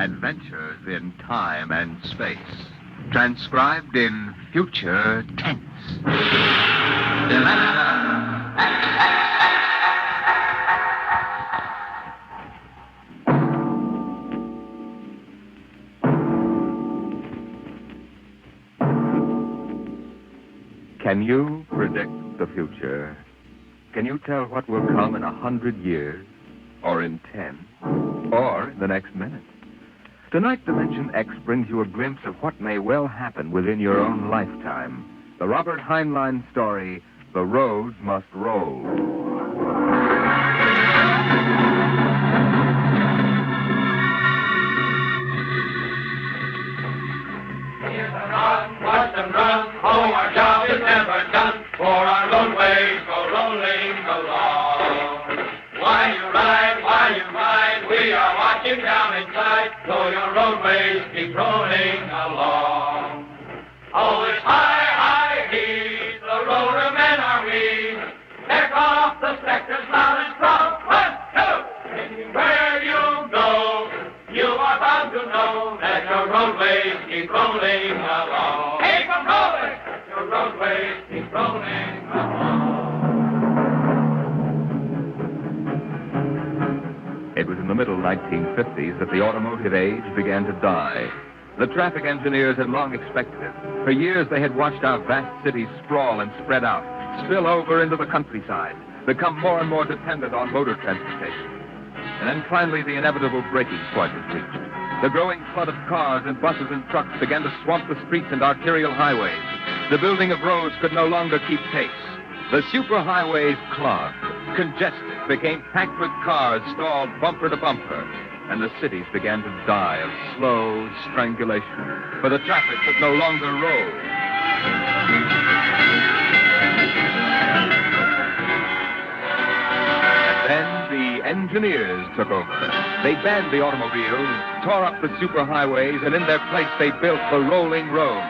Adventures in time and space. Transcribed in future tense. Can you predict the future? Can you tell what will come in 100 years? Or in 10? Or in the next minute? Tonight, Dimension X brings you a glimpse of what may well happen within your own lifetime. The Robert Heinlein story, The Roads Must Roll. Here's a run, watch them run, oh, our job is never done, for our roadways go rolling along. While you ride, we are watching down inside, so your roadways keep rolling along. Oh, it's high, high heat, the roadmen are we. Check off the sectors loud and strong. 1, 2, anywhere you go, you are bound to know that your roadways keep rolling along. Keep them rolling, your roadways keep rolling along. It was in the middle 1950s that the automotive age began to die. The traffic engineers had long expected it. For years, they had watched our vast cities sprawl and spread out, spill over into the countryside, become more and more dependent on motor transportation. And then finally, the inevitable breaking point was reached. The growing flood of cars and buses and trucks began to swamp the streets and arterial highways. The building of roads could no longer keep pace. The superhighways clogged, congested, became packed with cars stalled bumper to bumper, and the cities began to die of slow strangulation, for the traffic could no longer roll. And then the engineers took over. They banned the automobiles, tore up the superhighways, and in their place they built the rolling roads.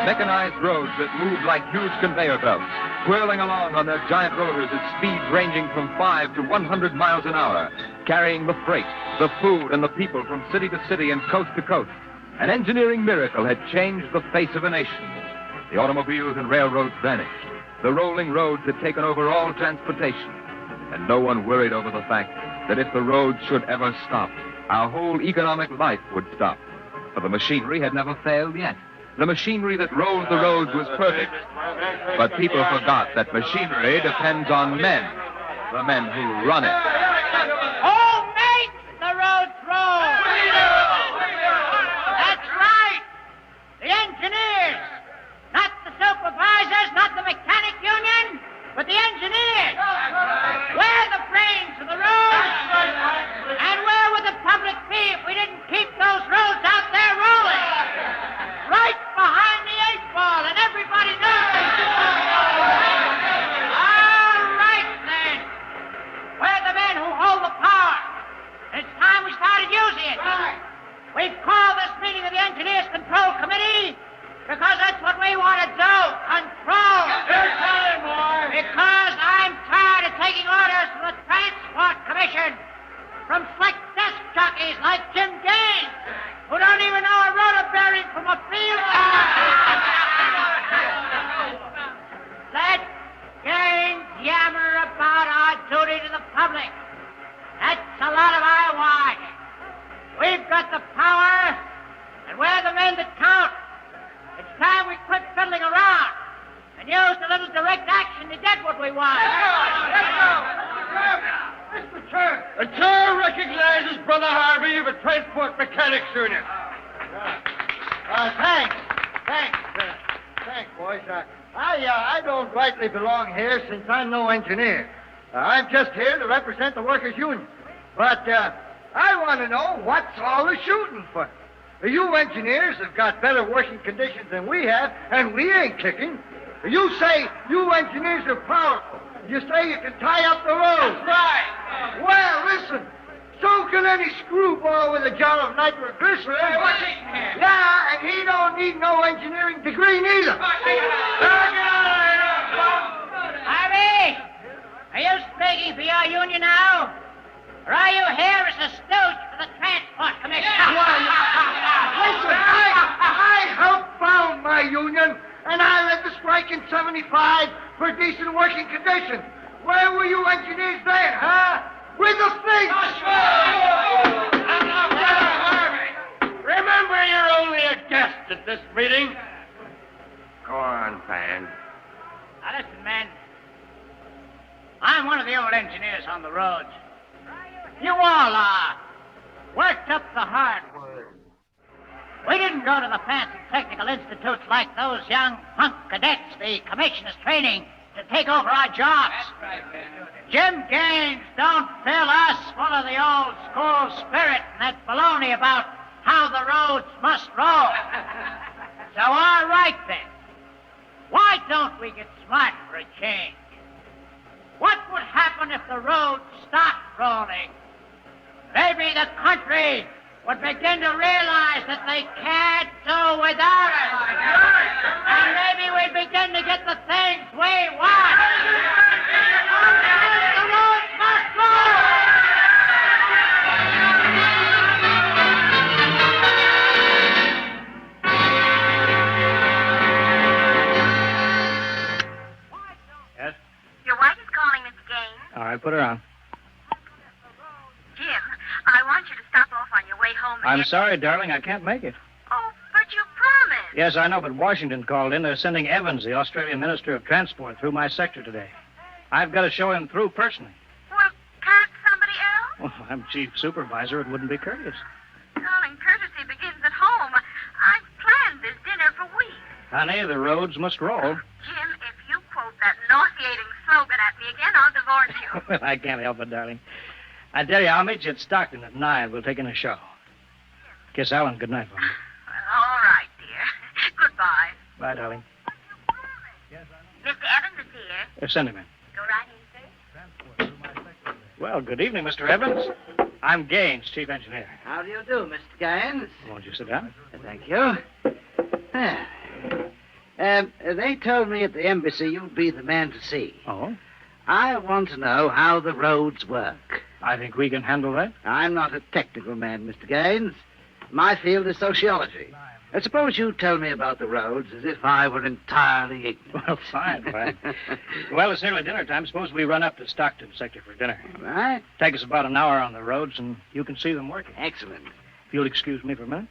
Mechanized roads that moved like huge conveyor belts, whirling along on their giant rotors at speeds ranging from 5 to 100 miles an hour, carrying the freight, the food, and the people from city to city and coast to coast. An engineering miracle had changed the face of a nation. The automobiles and railroads vanished. The rolling roads had taken over all transportation. And no one worried over the fact that if the roads should ever stop, our whole economic life would stop. For the machinery had never failed yet. The machinery that rolled the roads was perfect. But people forgot that machinery depends on men, the men who run it. Who makes the roads roll? That's right. The engineers. Not the supervisors, not the mechanic union, but the engineers. We're the brains of the roads. And where would the public be if we didn't keep those roads out there rolling? Right behind the 8-ball, and everybody knows. All right, then. We're the men who hold the power. It's time we started using it. We've called this meeting of the Engineers Control Committee because that's what we want to do. Control. Because I'm tired of taking orders from the Transport Commission, from slick desk jockeys like Jim Gaines, who don't even know a rotor bearing from a field. Let Gaines yammer about our duty to the public. That's a lot of eyewash. We've got the power, and we're the men that count. It's time we quit fiddling around and use a little direct action to get what we want. Mr. Chair. The chair recognizes Brother Harvey of the Transport Mechanics Union. Thanks, boys. I don't rightly belong here since I'm no engineer. I'm just here to represent the workers' union. But I want to know what's all the shooting for. You engineers have got better working conditions than we have, and we ain't kicking. You say you engineers are powerful. You say you can tie up the roads. That's right. Well, listen. So can any screwball with a jar of nitroglycerin. Yeah, and he don't need no engineering degree neither. Harvey, are you speaking for your union now? Or are you here as a stooge for the Transport Commission? Why, making 75 for decent working conditions. Where were you engineers then, huh? With the feet! Remember, you're only a guest at this meeting. Go on, Pan. Now, listen, men. I'm one of the old engineers on the roads. You all are. Worked up the hardwood. We didn't go to the fancy technical institutes like those young punk cadets the commissioners training to take over our jobs. Jim Gaines don't fill us full of the old school spirit and that baloney about how the roads must roll. So, all right then. Why don't we get smart for a change? What would happen if the roads stopped rolling? Maybe the country would begin to realize that they can't do without us. And maybe we'd begin to get the things we want. The roads must roll! Yes? Your wife is calling, Mr. Gaines. All right, put her on. Jim, I want you to stop off on your way home. I'm sorry, darling, I can't make it. Oh, but you promised. Yes, I know, but Washington called in. They're sending Evans, the Australian Minister of Transport, through my sector today. I've got to show him through personally. Well, can't somebody else? Well, I'm chief supervisor. It wouldn't be courteous. Darling, courtesy begins at home. I've planned this dinner for weeks. Honey, the roads must roll. Jim, if you quote that nauseating slogan at me again, I'll divorce you. Well, I can't help it, darling. I tell you, I'll meet you at Stockton at 9. We'll take in a show. Kiss Alan good night for me. Well, all right, dear. Goodbye. Bye, darling. Mr. Evans is here. Send him in. Go right in, sir. Well, good evening, Mr. Evans. I'm Gaines, chief engineer. How do you do, Mr. Gaines? Won't you sit down? Thank you. They told me at the embassy you'd be the man to see. Oh? I want to know how the roads work. I think we can handle that. I'm not a technical man, Mr. Gaines. My field is sociology. Suppose you tell me about the roads as if I were entirely ignorant. Well, fine. Well, it's nearly dinner time. Suppose we run up to Stockton sector for dinner. All right. Take us about an hour on the roads, and you can see them working. Excellent. If you'll excuse me for a minute.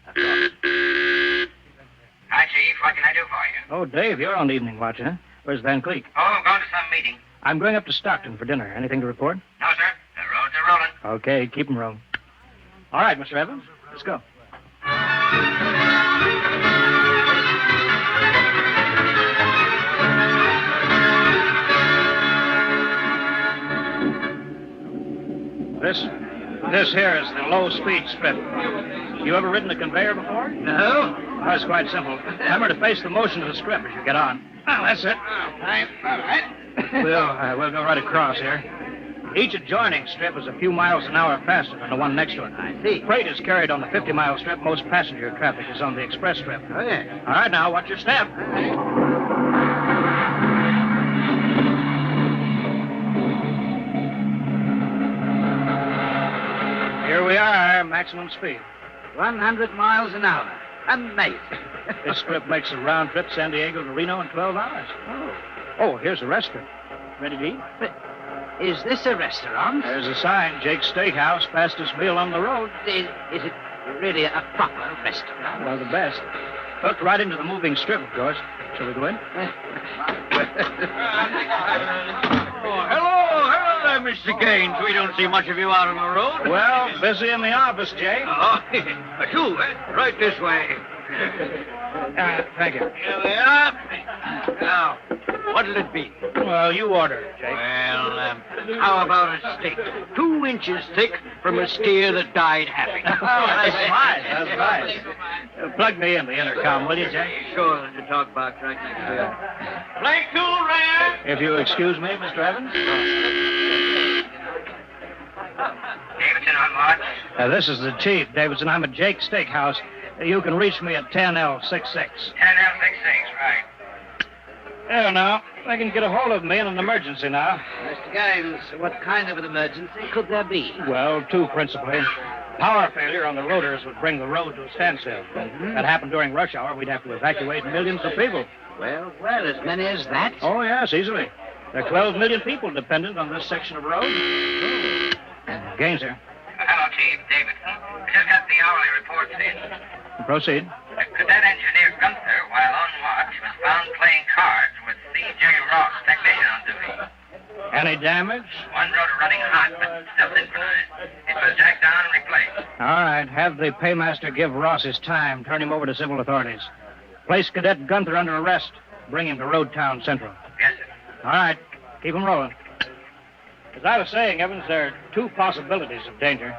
Hi, Chief. What can I do for you? Oh, Dave, you're on evening watch, huh? Where's Van Cleek? Oh, I'm going to some meeting. I'm going up to Stockton for dinner. Anything to report? No, sir. The roads are rolling. Okay, keep them rolling. All right, Mr. Evans, let's go. This here is the low-speed strip. You ever ridden a conveyor before? No? Oh, it's quite simple. Remember to face the motion of the strip as you get on. Well, that's it. All right. We'll go right across here. Each adjoining strip is a few miles an hour faster than the one next to it. I see. Freight is carried on the 50-mile strip. Most passenger traffic is on the express strip. Oh, yes. All right, now, watch your step. Here we are, maximum speed. 100 miles an hour. Amazing. This strip makes a round trip San Diego to Reno in 12 hours. Oh, here's a restaurant. Ready to eat? But is this a restaurant? There's a sign, Jake's Steakhouse, fastest meal on the road. Is it really a proper restaurant? Well, the best. Hooked right into the moving strip, of course. Shall we go in? Hello there, Mr. Gaines. We don't see much of you out on the road. Well, busy in the office, Jake. Oh, two, right this way. Thank you. Here they are. Now, what'll it be? Well, you order it, Jake. Well, how about a steak? 2 inches thick from a steer that died happy. That's fine. That's fine. Plug me in the intercom, will you, Jake? Sure, there's a talk box right next to it. Blank tool, Rand. If you'll excuse me, Mr. Evans. Davidson on watch. This is the chief, Davidson. I'm at Jake's Steakhouse. You can reach me at 10L66. 10L66, right. There now. They can get a hold of me in an emergency now. Mr. Gaines, what kind of an emergency could there be? Well, 2 principally. Power failure on the rotors would bring the road to a standstill. That happened during rush hour. We'd have to evacuate millions of people. Well, as many as that? Oh, yes, easily. There are 12 million people dependent on this section of road. Gaines here. Hello, Chief. Davidson. I just got the hourly reports in. Proceed. Cadet Engineer Gunther, while on watch, was found playing cards with C.J. Ross, technician on duty. Any damage? One rotor running hot, but still synchronized. It was jacked down and replaced. All right. Have the paymaster give Ross his time. Turn him over to civil authorities. Place Cadet Gunther under arrest. Bring him to Road Town Central. Yes, sir. All right. Keep him rolling. As I was saying, Evans, there are two possibilities of danger.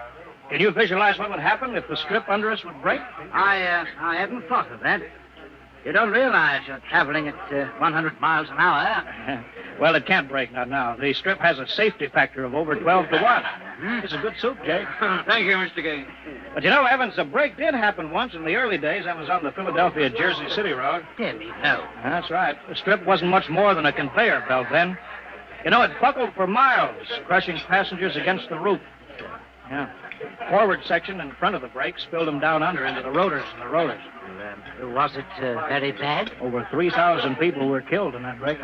Can you visualize what would happen if the strip under us would break? I hadn't thought of that. You don't realize you're traveling at 100 miles an hour. Well, it can't break, not now. The strip has a safety factor of over 12 to 1. It's a good soup, Jake. Thank you, Mr. Gaines. But you know, Evans, a break did happen once in the early days. That was on the Philadelphia-Jersey City Road. Dear me, no. That's right. The strip wasn't much more than a conveyor belt then. You know, it buckled for miles, crushing passengers against the roof. Yeah. Forward section in front of the brake spilled them down under into the rotors and the rollers. Was it very bad? Over 3,000 people were killed in that break.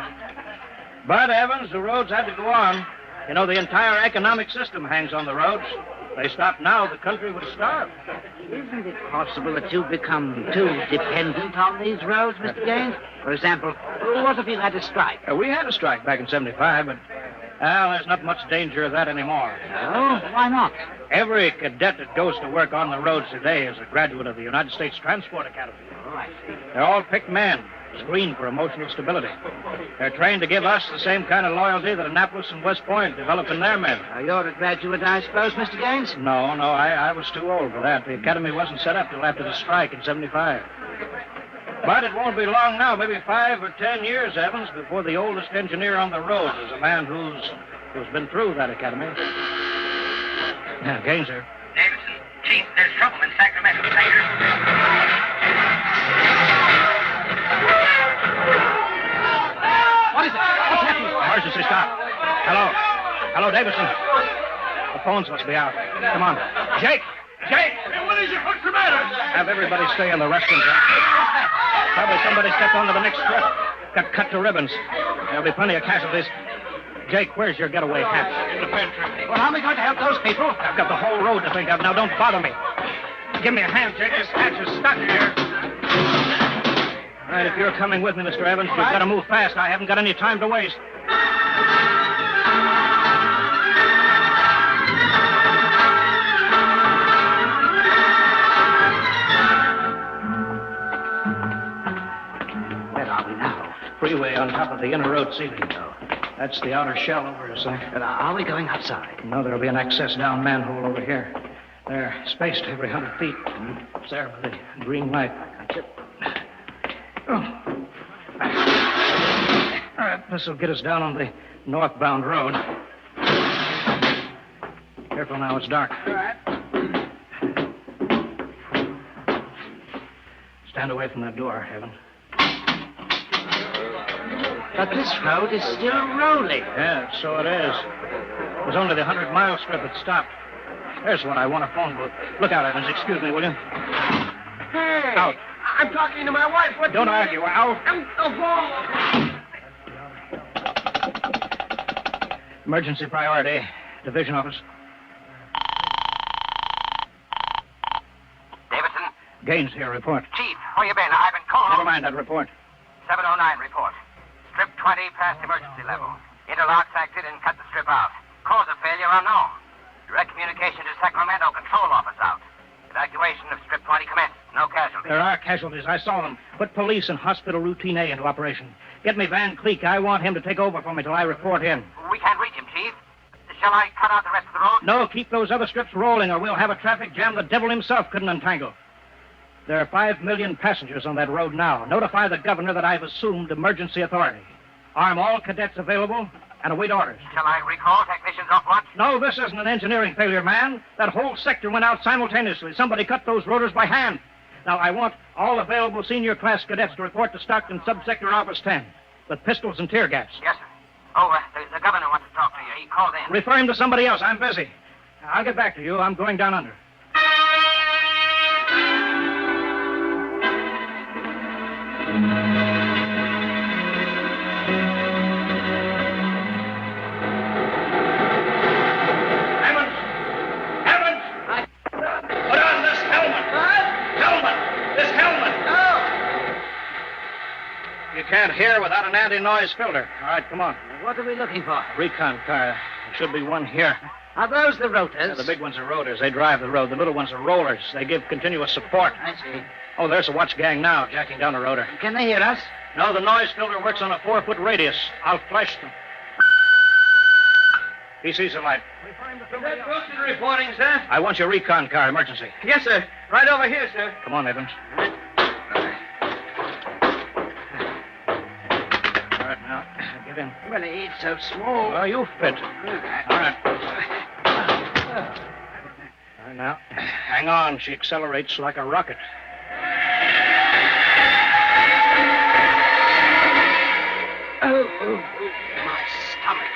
But, Evans, the roads had to go on. You know, the entire economic system hangs on the roads. They stopped now, the country would starve. Isn't it possible that you've become too dependent on these roads, Mr. Gaines? For example, what if you had a strike? We had a strike back in 75, but, well, there's not much danger of that anymore. Oh, why not? Every cadet that goes to work on the roads today is a graduate of the United States Transport Academy. Oh, I see. They're all picked men, screened for emotional stability. They're trained to give us the same kind of loyalty that Annapolis and West Point develop in their men. You're a graduate, I suppose, Mr. Gaines? No, I was too old for that. The academy wasn't set up till after the strike in 75. But it won't be long now, maybe 5 or 10 years, Evans, before the oldest engineer on the road is a man who's been through that academy. Yeah, Gaines here. Davidson. Chief, there's trouble in Sacramento. What is it? What's happening? Emergency stop. Hello, Davidson. The phones must be out. Come on. Jake! Hey, what is it? What's the matter? Have everybody stay in the restroom. Probably somebody stepped onto the next strip. Got cut to ribbons. There'll be plenty of casualties. Jake, where's your getaway hat? In the pantry. Well, how am I going to help those people? I've got the whole road to think of. Now, don't bother me. Give me a hand, Jake. This hatch is stuck here. All right, if you're coming with me, Mr. Evans, you've got to move fast. I haven't got any time to waste. Where are we now? Freeway on top of the inner road ceiling. That's the outer shell over us there. Are we going outside? No, there'll be an access down manhole over here. They're spaced every 100 feet. It's there with the green light. That's it. Oh. All right, this will get us down on the northbound road. Careful now, it's dark. All right. Stand away from that door, Evan. But this road is still rolling. Yeah, so it is. It was only the 100-mile strip that stopped. There's what I want a phone booth. Look out, Evans. Excuse me, will you? Hey! Out. I'm talking to my wife. What? Don't argue. Out. Emergency priority. Division office. Davidson. Gaines here. Report. Chief, where you been? I've been calling. Never mind that report. 709 report. Strip 20 past emergency level. Interlocks acted and cut the strip out. Cause of failure unknown. Direct communication to Sacramento control office out. Evacuation of strip 20 commenced. No casualties. There are casualties. I saw them. Put police and hospital routine A into operation. Get me Van Cleek. I want him to take over for me till I report in. We can't reach him, Chief. Shall I cut out the rest of the road? No, keep those other strips rolling or we'll have a traffic jam the devil himself couldn't untangle. There are 5 million passengers on that road now. Notify the governor that I've assumed emergency authority. Arm all cadets available and await orders. Shall I recall technicians off watch? No, this isn't an engineering failure, man. That whole sector went out simultaneously. Somebody cut those rotors by hand. Now, I want all available senior class cadets to report to Stockton Subsector Office 10 with pistols and tear gas. Yes, sir. Oh, the governor wants to talk to you. He called in. Refer him to somebody else. I'm busy. I'll get back to you. I'm going down under. here without an anti-noise filter. All right, come on. What are we looking for? Recon car. There should be one here. Are those the rotors? Yeah, the big ones are rotors. They drive the road. The little ones are rollers. They give continuous support. I see. Oh, there's a watch gang now, jacking down a rotor. Can they hear us? No, the noise filter works on a 4-foot radius. I'll flash them. He sees the light. Is that Wilson reporting, sir? I want your recon car, emergency. Yes, sir. Right over here, sir. Come on, Evans. All right, now, get in. Well, he's so small. Oh, you fit. All right. All right, now, hang on. She accelerates like a rocket. Oh, my stomach.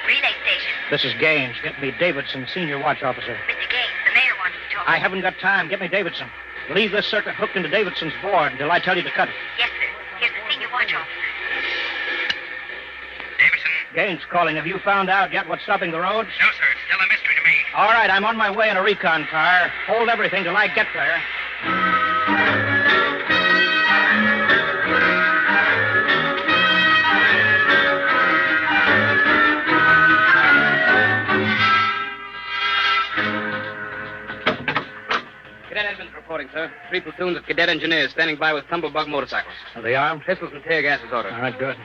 Relay station. This is Gaines. Get me Davidson, senior watch officer. Mr. Gaines, the mayor wants to talk. I haven't got time. Get me Davidson. Leave this circuit hooked into Davidson's board until I tell you to cut it. Yes, sir. Here's the senior watch officer. Davidson? Gaines calling. Have you found out yet what's stopping the roads? No, sir. It's still a mystery to me. All right, I'm on my way in a recon car. Hold everything till I get there. Cadet Edmonds reporting, sir. 3 platoons of cadet engineers standing by with tumblebug motorcycles. Are they armed? Pistols and tear gas is ordered. All right, good.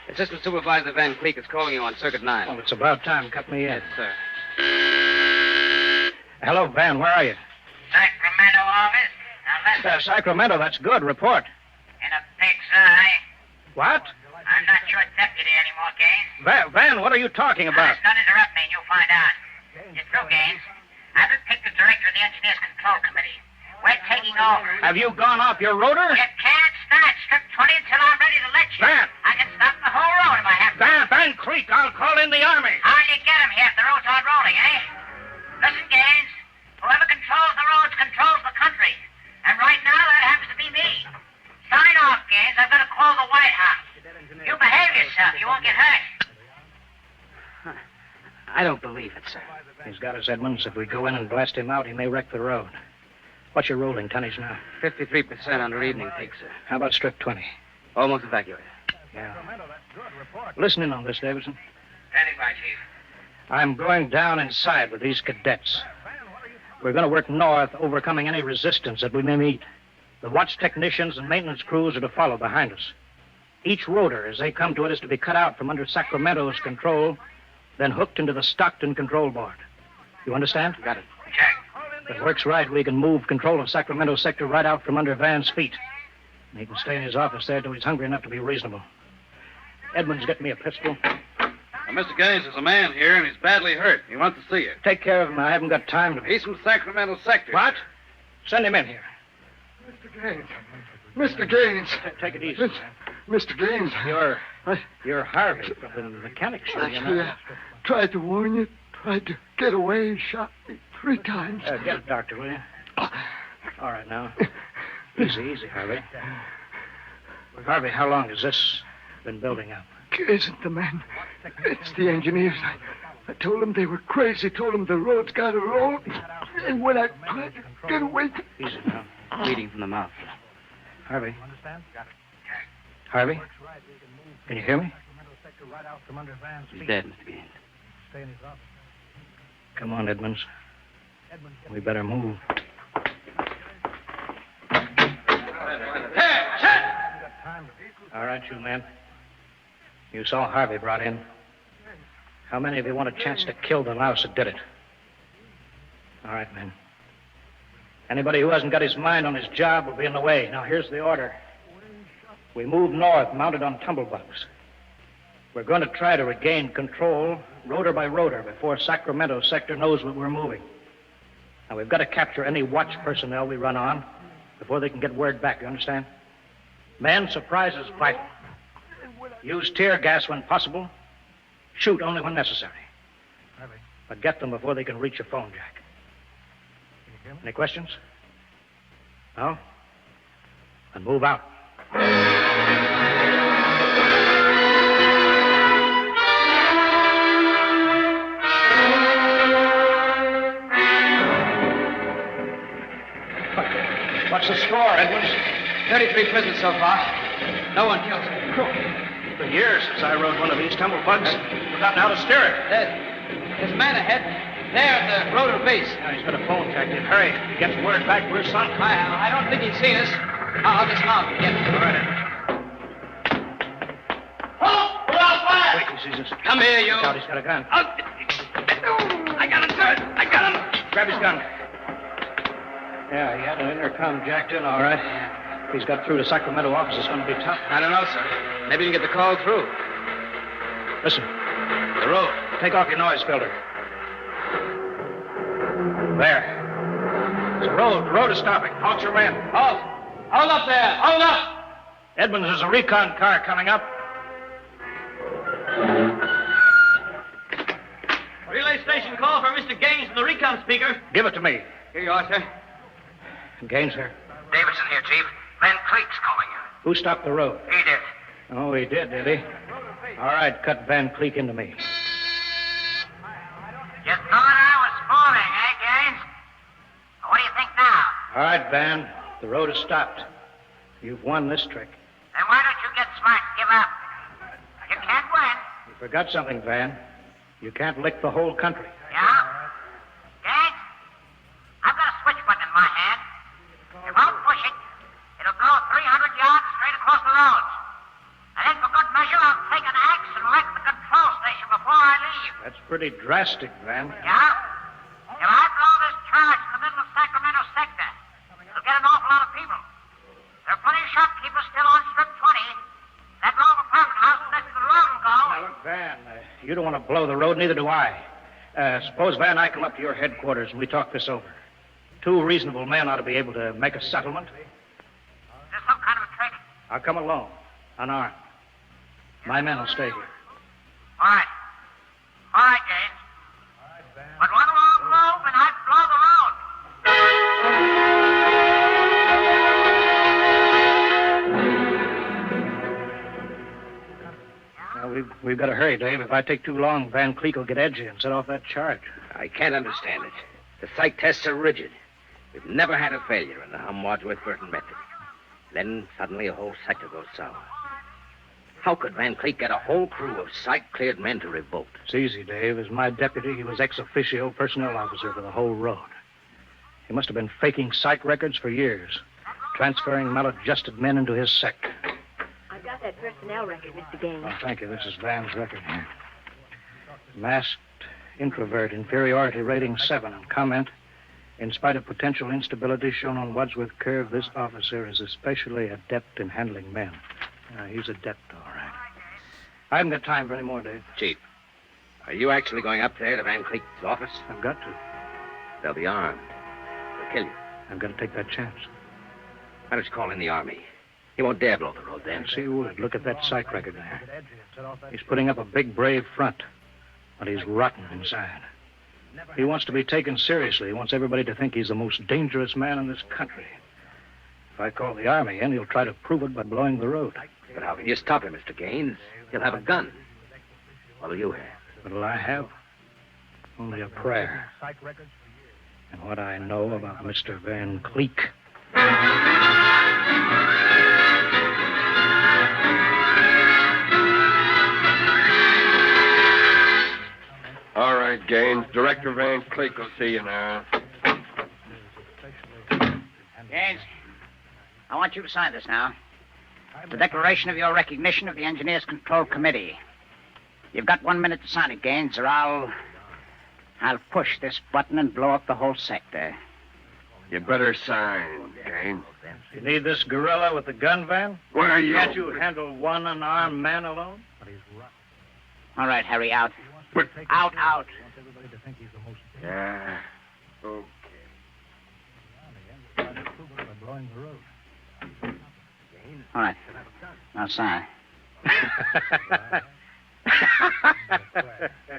Assistant Supervisor Van Cleek is calling you on Circuit 9. Well, it's about time. Cut me in. Yes, sir. Hello, Van. Where are you? Sacramento office. Now listen, Sacramento. That's good. Report. in a pig's eye. What? I'm not your deputy anymore, Gaines. Van, what are you talking about? Don't interrupt me and you'll find out. You're through, Gaines. I've been picked the director of the Engineers Control Committee. We're taking over. Have you gone off your rotor? You can't start strip 20 until I'm ready to let you. Van! I can stop the whole road if I have to. Van Creek, I'll call in the Army. How'd you get him here if the roads aren't rolling, eh? Listen, Gaines. Whoever controls the roads controls the country. And right now, that happens to be me. Sign off, Gaines. I've got to call the White House. You behave yourself. You won't get hurt. I don't believe it, sir. He's got us, Edmonds. If we go in and blast him out, he may wreck the road. What's your rolling tonnage now? 53% under evening peak, sir. How about strip 20? Almost evacuated. Yeah. Listen in on this, Davidson. Standing by, Chief. I'm going down inside with these cadets. We're going to work north, overcoming any resistance that we may meet. The watch technicians and maintenance crews are to follow behind us. Each rotor, as they come to it, is to be cut out from under Sacramento's control, then hooked into the Stockton control board. You understand? Got it. Check. If it works right, we can move control of Sacramento sector right out from under Van's feet. And he can stay in his office there till he's hungry enough to be reasonable. Edmonds, get me a pistol. Mr. Gaines, there's a man here, and he's badly hurt. He wants to see you. Take care of him. I haven't got time to... He's from Sacramento sector. What? Send him in here. Mr. Gaines. Mr. Gaines. Take it easy. Mr. Gaines. You're Harvey from the mechanics show, you know. I tried to warn you. Tried to get away. Shot me 3 times. Get a doctor, will you? All right, now. Easy, Harvey. Harvey, how long has this been building up? It isn't the men. It's the engineers. I told them they were crazy. Told them the road's got to roll. And when I tried to get away... Easy now. Bleeding from the mouth. Harvey. Harvey? Can you hear me? He's dead, Mr. Gaines. Come on, Edmonds. We better move. All right, you men. You saw Harvey brought in. How many of you want a chance to kill the louse that did it? All right, men. Anybody who hasn't got his mind on his job will be in the way. Now, here's the order. We move north, mounted on tumblebugs. We're going to try to regain control, rotor by rotor, before Sacramento sector knows what we're moving. Now, we've got to capture any watch personnel we run on before they can get word back, you understand? Men, surprise is vital. Use tear gas when possible. Shoot only when necessary. But get them before they can reach your phone, Jack. Any questions? No? Then move out. What's the score, Edmonds? 33 prisoners so far. No one killed. For years since I rode one of these tumblebugs. Forgotten how to steer it. There's a man ahead. There at the road of base. Now, he's got a phone jacked in. Hurry. If he gets word back, we're sunk. I don't think he's seen us. I'll dismount. Get him. All right. Halt! We're out fire! Wait, he sees us. Come here, you. Look out, he's got a gun. I got him, sir. I got him. Grab his gun. Yeah, he had an intercom jacked in, all right. If he's got through to Sacramento office, it's going to be tough. I don't know, sir. Maybe you can get the call through. Listen. The road. Take off your noise filter. There. It's the road. The road is stopping. Halt your men. Halt! Hold up there! Hold up! Edmonds, there's a recon car coming up. Relay station call for Mr. Gaines in the recon speaker. Give it to me. Here you are, sir. Gaines, sir. Davidson here, Chief. Van Cleek's calling you. Who stopped the road? He did. Oh, he did he? All right, cut Van Cleek into me. You thought I was fooling, eh, Gaines? What do you think now? All right, Van. The road is stopped. You've won this trick. Then why don't you get smart and give up? You can't win. You forgot something, Van. You can't lick the whole country. Yeah? Gaines, I've got a switch button in my hand. If I'll push it, it'll go 300 yards straight across the roads. And then for good measure, I'll take an axe and wreck the control station before I leave. That's pretty drastic, Van. Yeah? If I blow this charge in the middle of Sacramento sector, it'll get an awful lot of people. There are plenty of shopkeepers still on Strip 20. That row of apartment houses next to the road will go. Now, look, Van, you don't want to blow the road, neither do I. Suppose, Van, I come up to your headquarters and we talk this over. Two reasonable men ought to be able to make a settlement. Is this some kind of a trick? I'll come alone, unarmed. My men will stay here. All right. All right, Gaines. But one long move and I'd blow the road. Now, we've got to hurry, Dave. If I take too long, Van Cleek will get edgy and set off that charge. I can't understand it. The psych tests are rigid. We've never had a failure in the Hum-Wadsworth-Burton method. Then suddenly a whole sector goes sour. How could Van Cleek get a whole crew of psych-cleared men to revolt? It's easy, Dave. As my deputy, he was ex officio personnel officer for the whole road. He must have been faking psych records for years, transferring maladjusted men into his sector. I've got that personnel record, Mr. Gaines. Oh, thank you. This is Van's record here. Masked introvert, inferiority rating 7. Comment: in spite of potential instability shown on Wadsworth Curve, this officer is especially adept in handling men. He's adept, all right. I haven't got time for any more, Dave. Chief, are you actually going up there to Van Cleek's office? I've got to. They'll be armed. They'll kill you. I've got to take that chance. Why don't you call in the army? He won't dare blow the road then. Yes, he would. Look at that psych record there. He's putting up a big, brave front, but he's rotten inside. He wants to be taken seriously. He wants everybody to think he's the most dangerous man in this country. If I call the army in, he'll try to prove it by blowing the road. But how can you stop him, Mr. Gaines? He'll have a gun. What'll you have? What'll I have? Only a prayer. And what I know about Mr. Van Cleek. All right, Gaines. Director Van Cleek will see you now. Gaines, I want you to sign this now. The declaration of your recognition of the Engineers Control Committee. You've got 1 minute to sign it, Gaines, or I'll push this button and blow up the whole sector. You better sign, Gaines. You need this gorilla with the gun, Van? Where are you? Can't you handle one unarmed man alone? All right, Harry, out. Out. Yeah. Okay. All right. Now sign.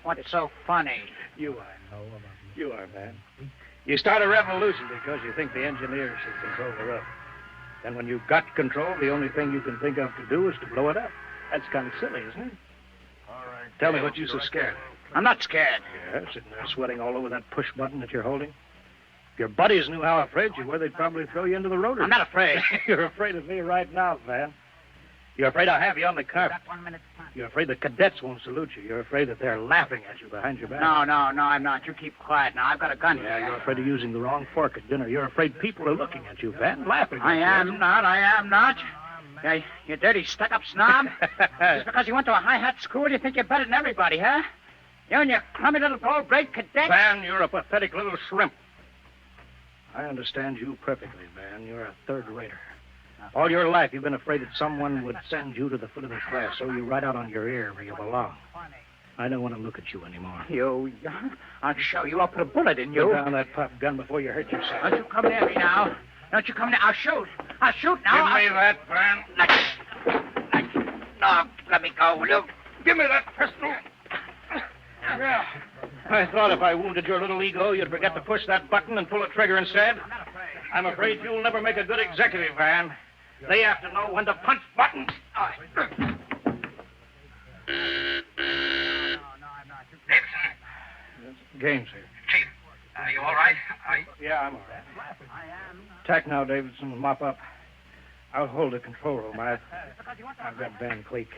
What's so funny? You are, man. You start a revolution because you think the engineers should control the road. Then when you've got control, the only thing you can think of to do is to blow it up. That's kind of silly, isn't it? All right. Tell me what you're so scared of. I'm not scared. Yeah, sitting there sweating all over that push button that you're holding. If your buddies knew how afraid you were, they'd probably throw you into the rotary. I'm not afraid. You're afraid of me right now, Van. You're afraid I'll have you on the carpet. Got 1 minute time. You're afraid the cadets won't salute you. You're afraid that they're laughing at you behind your back. No, I'm not. You keep quiet now. I've got a gun Yeah, here. you're afraid of using the wrong fork at dinner. You're afraid people are looking at you, Van, laughing I at you. am not. Yeah, you dirty, stuck-up snob. Just because you went to a high-hat school, you think you're better than everybody, huh? You and your crummy little gold-braid cadet? Van, you're a pathetic little shrimp. I understand you perfectly, Van. You're a third-rater. All your life, you've been afraid that someone would send you to the foot of the class, so you right out on your ear where you belong. I don't want to look at you anymore. I'll show you. I'll put a bullet in you. Put down that pop gun before you hurt yourself. Don't you come near me now. Don't you come near. I'll shoot now. Give me that, Van. No, let me go, will you? Give me that pistol. Yeah. I thought if I wounded your little ego, you'd forget to push that button and pull the trigger instead. I'm afraid you'll never make a good executive, Van. They have to know when to punch buttons. Gaines here. Chief, are you all right? Yeah, I'm all right. Tack now, Davidson. Mop up. I'll hold the control room. I've got Van Cleek.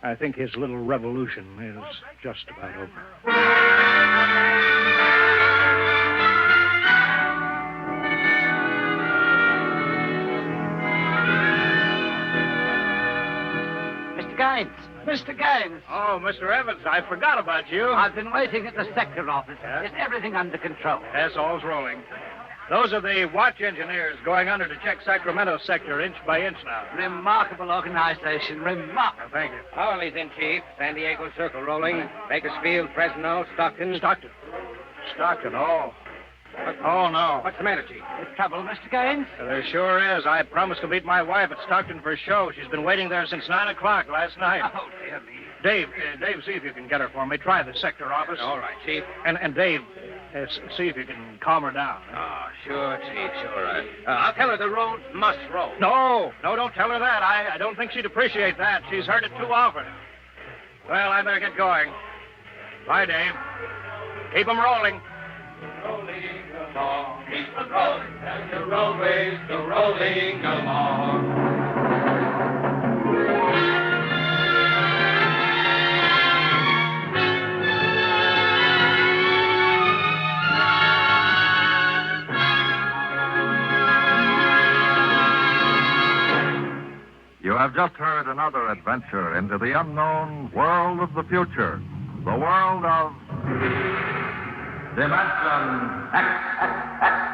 I think his little revolution is just about over. Mr. Gaines. Oh, Mr. Evans, I forgot about you. I've been waiting at the sector office. Yeah? Is everything under control? Yes, all's rolling. Those are the watch engineers going under to check Sacramento sector inch by inch now. Remarkable organization. Remarkable. Thank you. Howley's in, Chief. San Diego Circle rolling. Bakersfield, Fresno, Stockton. Stockton, oh. Oh, no. What's the matter, Chief? Trouble, Mr. Gaines? There sure is. I promised to meet my wife at Stockton for a show. She's been waiting there since 9 o'clock last night. Oh, dear me. Dave, see if you can get her for me. Try the sector office. All right, Chief. And Dave, see if you can calm her down. Oh, sure, Chief, sure. I'll tell her the roads must roll. No, don't tell her that. I don't think she'd appreciate that. She's heard it too often. Well, I better get going. Bye, Dave. Keep 'em rolling. Rolling along, keep it rolling, and the roadways go rolling along. You have just heard another adventure into the unknown world of the future, the world of Dimension X.